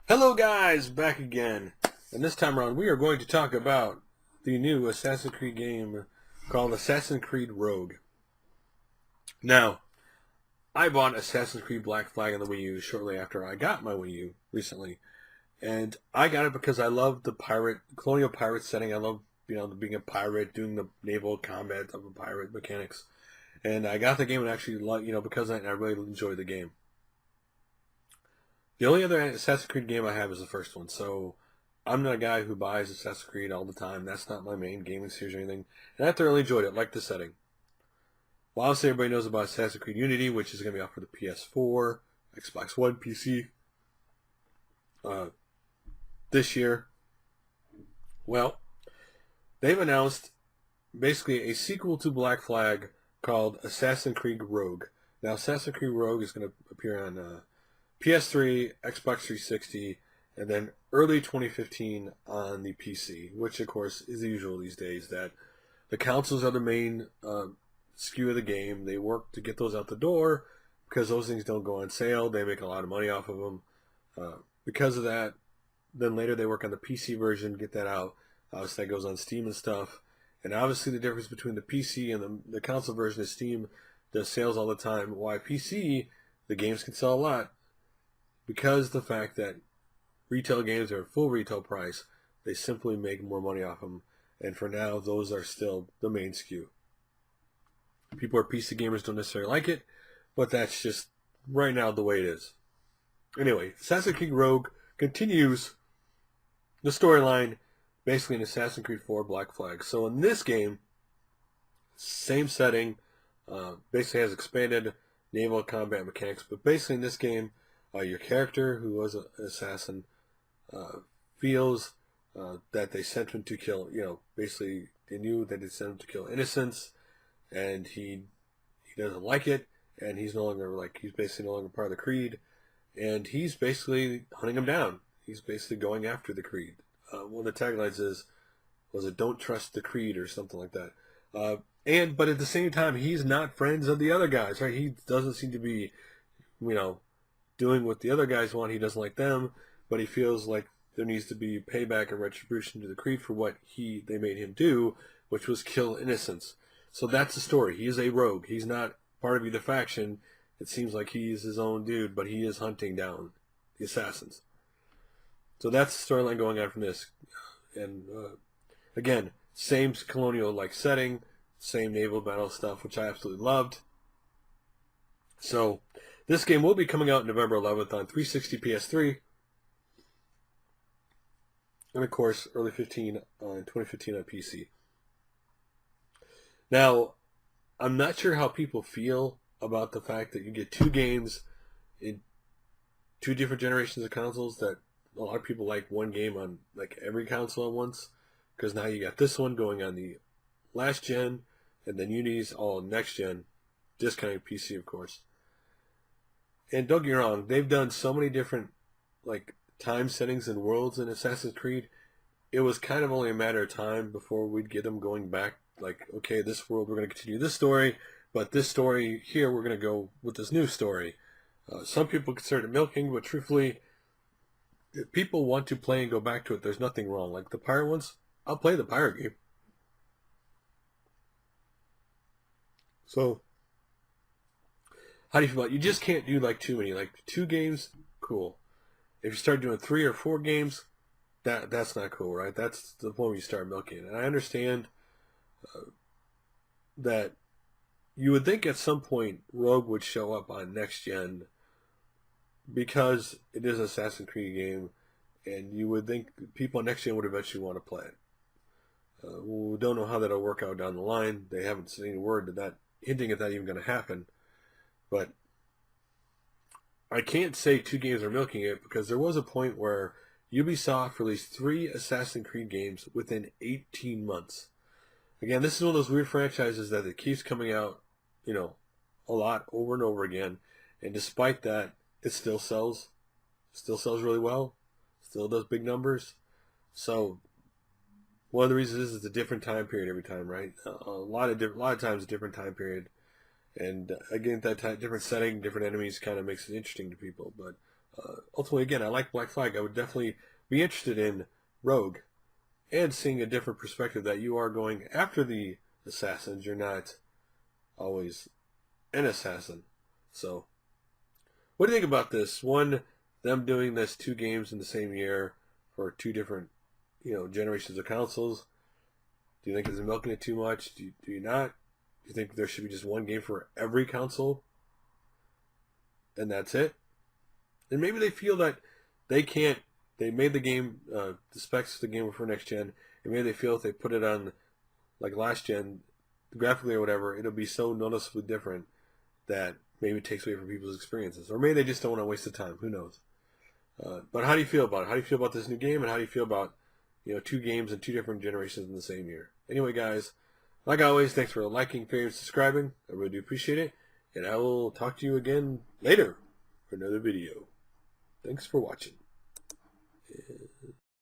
Hello guys, back again. And this time around we are going to talk about the new Assassin's Creed game called Assassin's Creed Rogue. Now, I bought Assassin's Creed Black Flag on the Wii U shortly after I got my Wii U recently. And I got it because I love the colonial pirate setting. I love, being a pirate, doing the naval combat of a pirate mechanics. And I got the game and actually, because I really enjoyed the game. The only other Assassin's Creed game I have is the first one, so I'm not a guy who buys Assassin's Creed all the time. That's not my main gaming series or anything. And I thoroughly enjoyed it, like the setting. Well, obviously everybody knows about Assassin's Creed Unity, which is going to be out for the PS4, Xbox One, PC uh, this year. Well, they've announced basically a sequel to Black Flag called Assassin's Creed Rogue. Now, Assassin's Creed Rogue is going to appear on PS3, Xbox 360, and then early 2015 on the PC, which of course is the usual these days, that the consoles are the main SKU of the game. They work to get those out the door because those things don't go on sale. They make a lot of money off of them. Because of that, then later they work on the PC version, get that out. Obviously that goes on Steam and stuff. And obviously the difference between the PC and the console version is Steam does sales all the time. Why PC, the games can sell a lot. Because the fact that retail games are at full retail price, they simply make more money off them. And for now, those are still the main SKU. People who are PC gamers don't necessarily like it, but that's just right now the way it is. Anyway, Assassin's Creed Rogue continues the storyline basically in Assassin's Creed 4 Black Flag. So in this game, same setting, basically has expanded naval combat mechanics, but basically in this game, your character, who was an assassin, feels that they sent him to kill, basically they knew that they sent him to kill innocents, and he doesn't like it, and he's basically no longer part of the Creed, and he's basically hunting them down. He's basically going after the Creed. One of the taglines was it "Don't trust the Creed" or something like that. But at the same time, he's not friends of the other guys, right? He doesn't seem to be, doing what the other guys want. He doesn't like them, but he feels like there needs to be payback and retribution to the Creed for what they made him do, which was kill innocents. So that's the story. He is a rogue. He's not part of either faction. It seems like he's his own dude, but he is hunting down the assassins. So that's the storyline going on from this. And again, same colonial-like setting, same naval battle stuff, which I absolutely loved. So this game will be coming out November 11th on 360 PS3. And of course, early 2015 on PC. Now, I'm not sure how people feel about the fact that you get two games in two different generations of consoles. That a lot of people like one game on like every console at once, because now you got this one going on the last gen, and then Unity's all next gen, discounting PC, of course. And don't get me wrong, they've done so many different like time settings and worlds in Assassin's Creed. It was kind of only a matter of time before we'd get them going back. Like, okay, this world we're going to continue this story, but this story here we're going to go with this new story. Some people consider it milking, but truthfully, if people want to play and go back to it, there's nothing wrong. Like the pirate ones, I'll play the pirate game. So how do you feel about it? You just can't do like too many. Like two games, cool. If you start doing 3 or 4 games, that's not cool, right? That's the point where you start milking it. And I understand that you would think at some point Rogue would show up on next gen because it is an Assassin's Creed game, and you would think people on next gen would eventually want to play it. We don't know how that'll work out down the line. They haven't said any word to that hinting at that even going to happen. But I can't say two games are milking it, because there was a point where Ubisoft released 3 Assassin's Creed games within 18 months. Again, this is one of those weird franchises that it keeps coming out, a lot over and over again. And despite that, it still sells really well, still does big numbers. So one of the reasons is it's a different time period every time, right? A lot of times a different time period. And again, that different setting, different enemies kind of makes it interesting to people. But Ultimately, again, I like Black Flag. I would definitely be interested in Rogue and seeing a different perspective that you are going after the assassins. You're not always an assassin. So, what do you think about this? One, them doing this 2 games in the same year for 2 different, generations of consoles. Do you think it's milking it too much? Do you not? Do you think there should be just 1 game for every console, and that's it? And maybe they feel that they can't. They made the game, the specs of the game for next gen, and maybe they feel if they put it on like last gen, graphically or whatever, it'll be so noticeably different that maybe it takes away from people's experiences. Or maybe they just don't want to waste the time. Who knows? But how do you feel about it? How do you feel about this new game, and how do you feel about 2 games and 2 different generations in the same year? Anyway, guys, like always, thanks for liking, favorite, subscribing. I really do appreciate it, and I will talk to you again later for another video. Thanks for watching.